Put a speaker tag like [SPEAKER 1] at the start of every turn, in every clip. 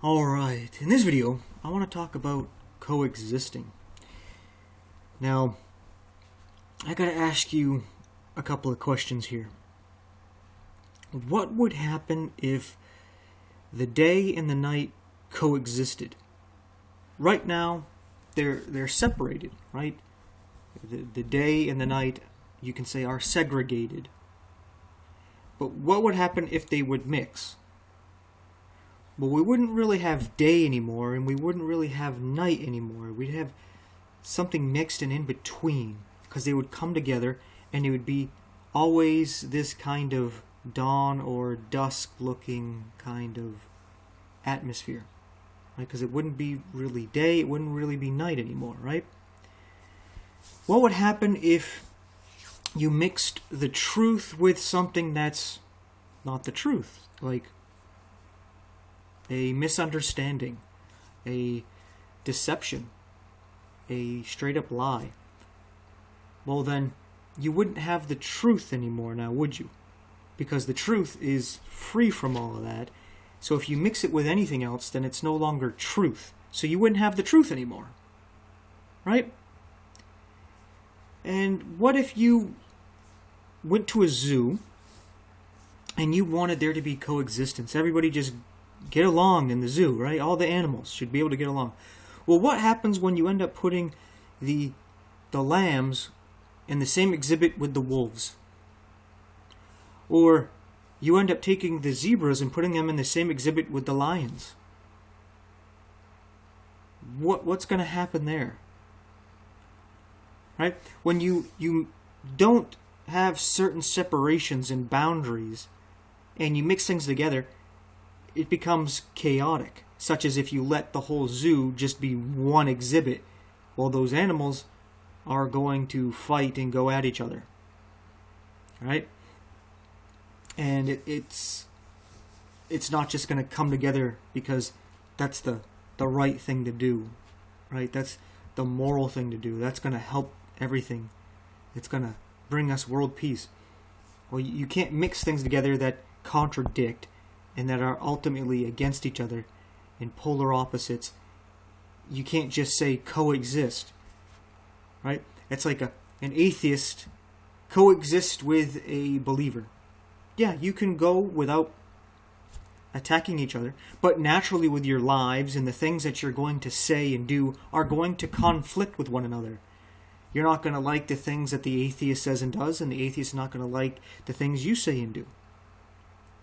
[SPEAKER 1] Alright, in this video, I want to talk about coexisting. Now, I gotta ask you a couple of questions here. What would happen if the day and the night coexisted? Right now, they're separated, right? The day and the night, you can say, are segregated. But what would happen if they would mix? Well, we wouldn't really have day anymore, and we wouldn't really have night anymore. We'd have something mixed and in between, because they would come together, and it would be always this kind of dawn or dusk looking kind of atmosphere, right? Because it wouldn't be really day, it wouldn't really be night anymore, right? What would happen if you mixed the truth with something that's not the truth, like a misunderstanding, a deception, a straight up lie? Well, then you wouldn't have the truth anymore now, would you? Because the truth is free from all of that. So if you mix it with anything else, then it's no longer truth. So you wouldn't have the truth anymore, right? And what if you went to a zoo and you wanted there to be coexistence? Everybody just get along in the zoo, right? All the animals should be able to get along. Well, what happens when you end up putting the lambs in the same exhibit with the wolves? Or you end up taking the zebras and putting them in the same exhibit with the lions? What's going to happen there? Right? When you don't have certain separations and boundaries and you mix things together, it becomes chaotic, such as if you let the whole zoo just be one exhibit. Well, those animals are going to fight and go at each other, right? And it's not just going to come together because that's the right thing to do, right? That's the moral thing to do. That's going to help everything. It's going to bring us world peace. Well, you can't mix things together that contradict and that are ultimately against each other in polar opposites. You can't just say coexist, right? It's like an atheist coexist with a believer. Yeah, you can go without attacking each other, but naturally with your lives and the things that you're going to say and do are going to conflict with one another. You're not going to like the things that the atheist says and does, and the atheist is not going to like the things you say and do.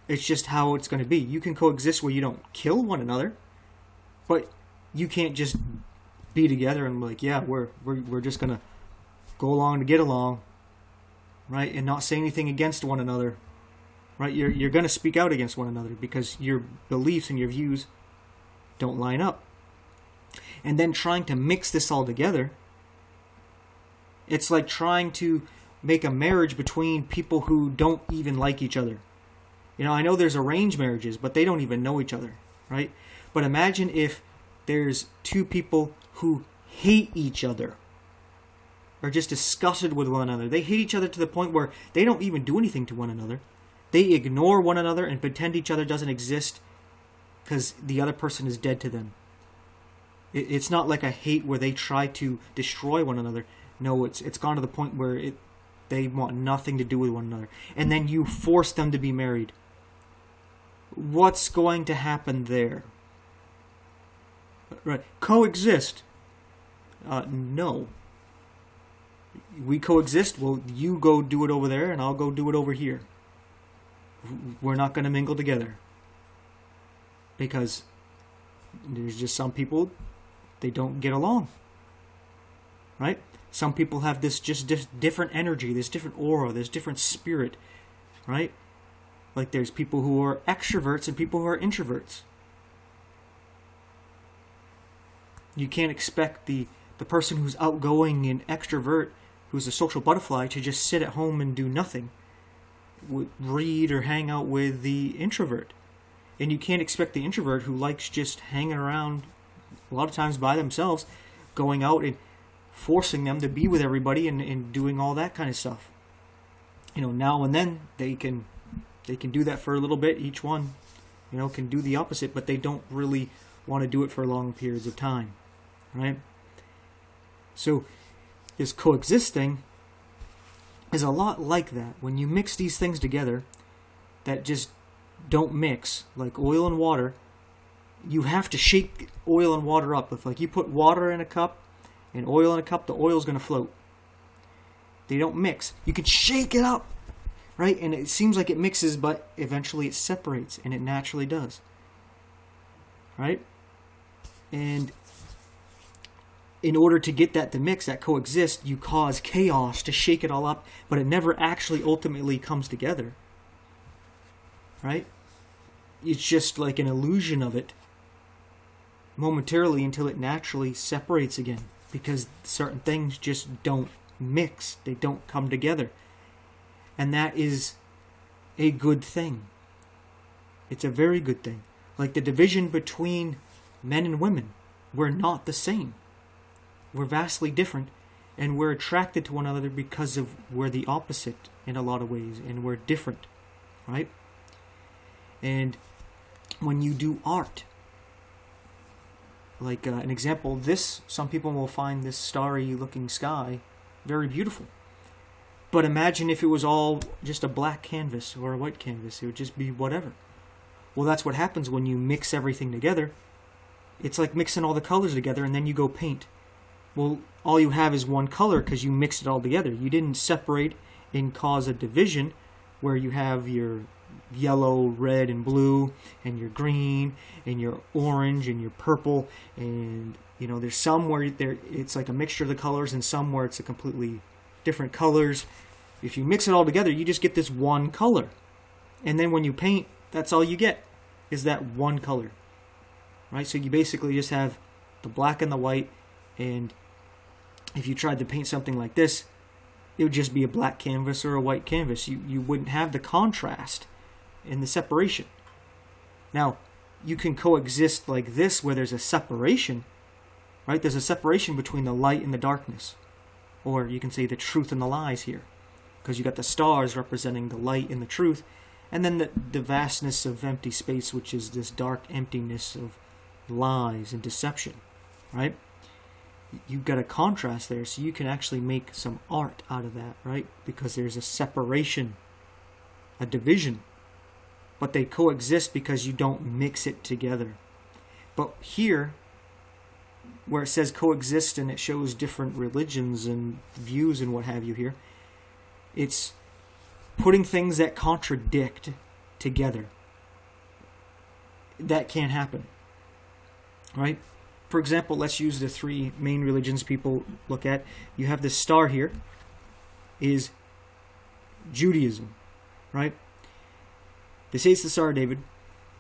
[SPEAKER 1] It's just how it's going to be. You can coexist where you don't kill one another, but you can't just be together and be like, yeah, we're just going to go along to get along, right? And not say anything against one another, right? You're going to speak out against one another because your beliefs and your views don't line up. And then trying to mix this all together, it's like trying to make a marriage between people who don't even like each other. You know, I know there's arranged marriages, but they don't even know each other, right? But imagine if there's two people who hate each other, or just disgusted with one another. They hate each other to the point where they don't even do anything to one another. They ignore one another and pretend each other doesn't exist because the other person is dead to them. It's not like a hate where they try to destroy one another. No, it's gone to the point where they want nothing to do with one another. And then you force them to be married. What's going to happen there? Right. Coexist. No. We coexist. Well, you go do it over there and I'll go do it over here. We're not going to mingle together. Because there's just some people, they don't get along. Right? Some people have this just different energy, this different aura, this different spirit. Right? Like there's people who are extroverts and people who are introverts. You can't expect the person who's outgoing and extrovert, who's a social butterfly, to just sit at home and do nothing. Read or hang out with the introvert. And you can't expect the introvert who likes just hanging around a lot of times by themselves, going out and forcing them to be with everybody and doing all that kind of stuff. You know, now and then they can do that for a little bit, each one, can do the opposite, but they don't really want to do it for long periods of time, right? So this coexisting is a lot like that. When you mix these things together that just don't mix, like oil and water, you have to shake oil and water up. If like you put water in a cup and oil in a cup, the oil's going to float. They don't mix. You can shake it up, right? And it seems like it mixes, but eventually it separates, and it naturally does, right? And in order to get that to mix, that coexist, you cause chaos to shake it all up, but it never actually ultimately comes together, right? It's just like an illusion of it momentarily until it naturally separates again, because certain things just don't mix. They don't come together. And that is a good thing. It's a very good thing. Like the division between men and women, we're not the same. We're vastly different, and we're attracted to one another because of we're the opposite in a lot of ways, and we're different, right? And when you do art, like an example, this, some people will find this starry looking sky very beautiful. But imagine if it was all just a black canvas or a white canvas. It would just be whatever. Well, that's what happens when you mix everything together. It's like mixing all the colors together and then you go paint. Well, all you have is one color because you mixed it all together. You didn't separate and cause a division where you have your yellow, red, and blue, and your green, and your orange, and your purple, and there's some where it's like a mixture of the colors, and some where it's a completely different colors. If you mix it all together, you just get this one color. And then when you paint, that's all you get, is that one color. Right? So you basically just have the black and the white, and if you tried to paint something like this, it would just be a black canvas or a white canvas. You wouldn't have the contrast and the separation. Now, you can coexist like this where there's a separation, right? There's a separation between the light and the darkness. Or you can say the truth and the lies here, because you got the stars representing the light and the truth, and then the vastness of empty space, which is this dark emptiness of lies and deception, right? You've got a contrast there, so you can actually make some art out of that, right? Because there's a separation, a division, but they coexist because you don't mix it together. But here, where it says coexist and it shows different religions and views and what have you here, it's putting things that contradict together. That can't happen, right? For example, let's use the three main religions people look at. You have this star here, is Judaism, right? They say it's the Star of David,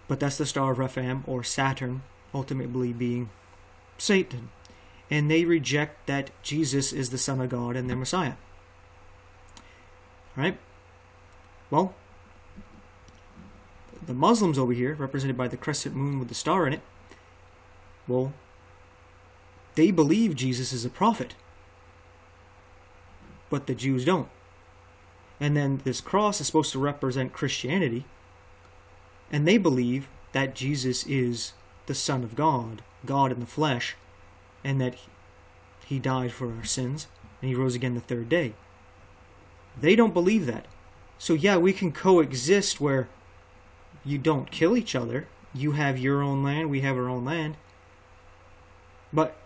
[SPEAKER 1] but that's the Star of Rephaim, or Saturn, ultimately being Satan. And they reject that Jesus is the Son of God and their Messiah. Right? Well, the Muslims over here, represented by the crescent moon with the star in it, well, they believe Jesus is a prophet, but the Jews don't. And then this cross is supposed to represent Christianity, and they believe that Jesus is the Son of God, God in the flesh, and that he died for our sins, and he rose again the third day. They don't believe that. So yeah, we can coexist where you don't kill each other. You have your own land, we have our own land. But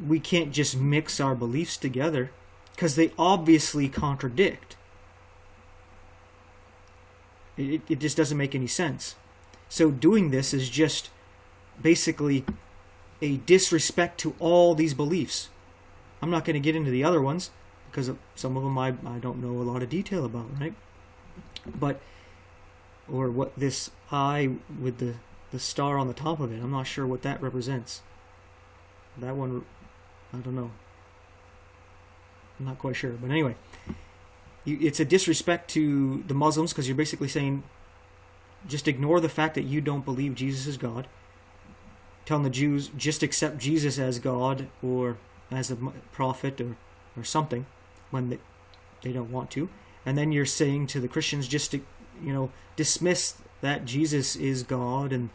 [SPEAKER 1] we can't just mix our beliefs together, because they obviously contradict. It just doesn't make any sense. So doing this is just basically a disrespect to all these beliefs. I'm not going to get into the other ones, because some of them I don't know a lot of detail about, right? But, or what this eye with the star on the top of it, I'm not sure what that represents. That one, I don't know. I'm not quite sure. But anyway, it's a disrespect to the Muslims, because you're basically saying, just ignore the fact that you don't believe Jesus is God. Telling the Jews, just accept Jesus as God or as a prophet or something when they don't want to. And then you're saying to the Christians, just to, dismiss that Jesus is God and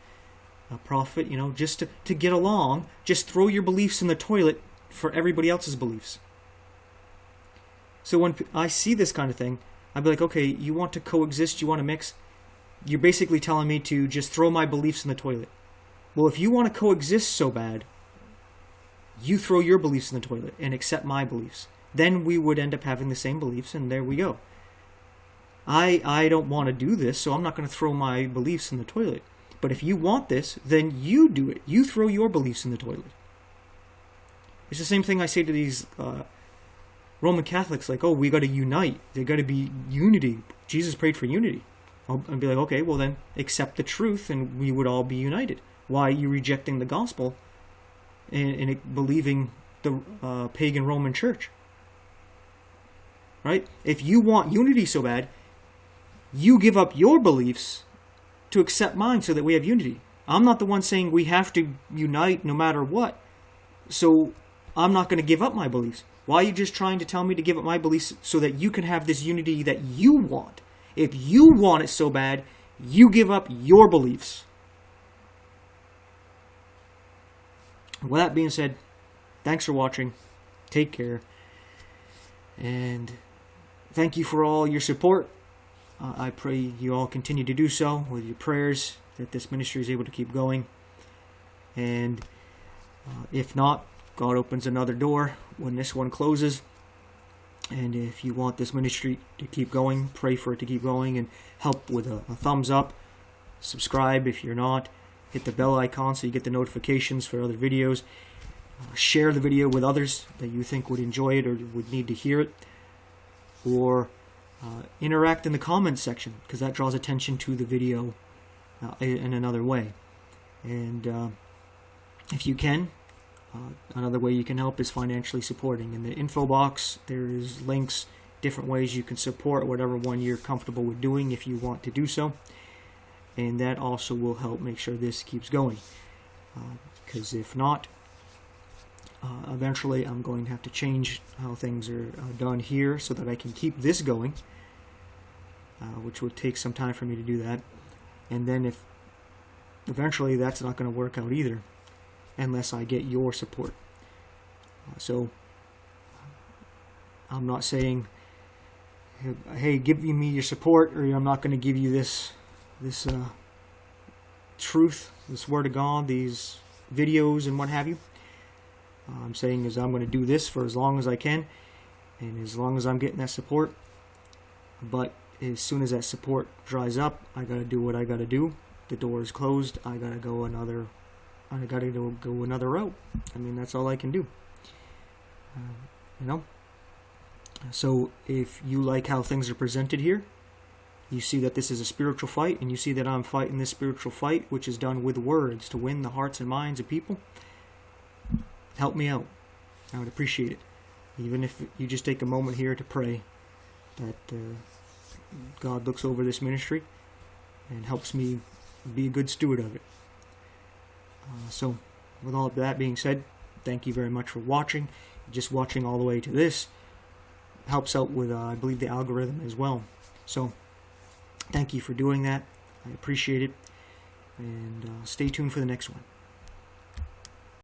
[SPEAKER 1] a prophet, just to get along, just throw your beliefs in the toilet for everybody else's beliefs. So when I see this kind of thing, I'd be like, okay, you want to coexist, you want to mix? You're basically telling me to just throw my beliefs in the toilet. Well, if you want to coexist so bad, you throw your beliefs in the toilet and accept my beliefs. Then we would end up having the same beliefs, and there we go. I don't want to do this, so I'm not going to throw my beliefs in the toilet. But if you want this, then you do it. You throw your beliefs in the toilet. It's the same thing I say to these Roman Catholics, like, oh, we got to unite. There got to be unity. Jesus prayed for unity. I'll be like, okay, well then accept the truth and we would all be united. Why are you rejecting the gospel and believing the pagan Roman church? Right? If you want unity so bad, you give up your beliefs to accept mine so that we have unity. I'm not the one saying we have to unite no matter what. So I'm not going to give up my beliefs. Why are you just trying to tell me to give up my beliefs so that you can have this unity that you want? If you want it so bad, you give up your beliefs. With that being said, thanks for watching. Take care. And thank you for all your support. I pray you all continue to do so with your prayers, that this ministry is able to keep going. And if not, God opens another door when this one closes. And if you want this ministry to keep going, pray for it to keep going and help with a thumbs up. Subscribe if you're not. Hit the bell icon so you get the notifications for other videos. Share the video with others that you think would enjoy it or would need to hear it. Or interact in the comments section, because that draws attention to the video in another way. And if you can, another way you can help is financially supporting. In the info box, there's links, different ways you can support whatever one you're comfortable with doing if you want to do so. And that also will help make sure this keeps going. Because if not, eventually I'm going to have to change how things are done here so that I can keep this going, which would take some time for me to do that. And then if eventually that's not going to work out either unless I get your support. So I'm not saying, hey, give me your support, or I'm not going to give you this truth, this word of God, these videos and what have you. I'm saying is I'm going to do this for as long as I can, and as long as I'm getting that support. But as soon as that support dries up, I got to do what I got to do. The door is closed. I got to go another route. I mean, that's all I can do. So if you like how things are presented here, you see that this is a spiritual fight, and you see that I'm fighting this spiritual fight, which is done with words to win the hearts and minds of people. Help me out. I would appreciate it. Even if you just take a moment here to pray that God looks over this ministry and helps me be a good steward of it. So, with all of that being said, thank you very much for watching. Just watching all the way to this helps out with, I believe, the algorithm as well. So, thank you for doing that. I appreciate it. And stay tuned for the next one.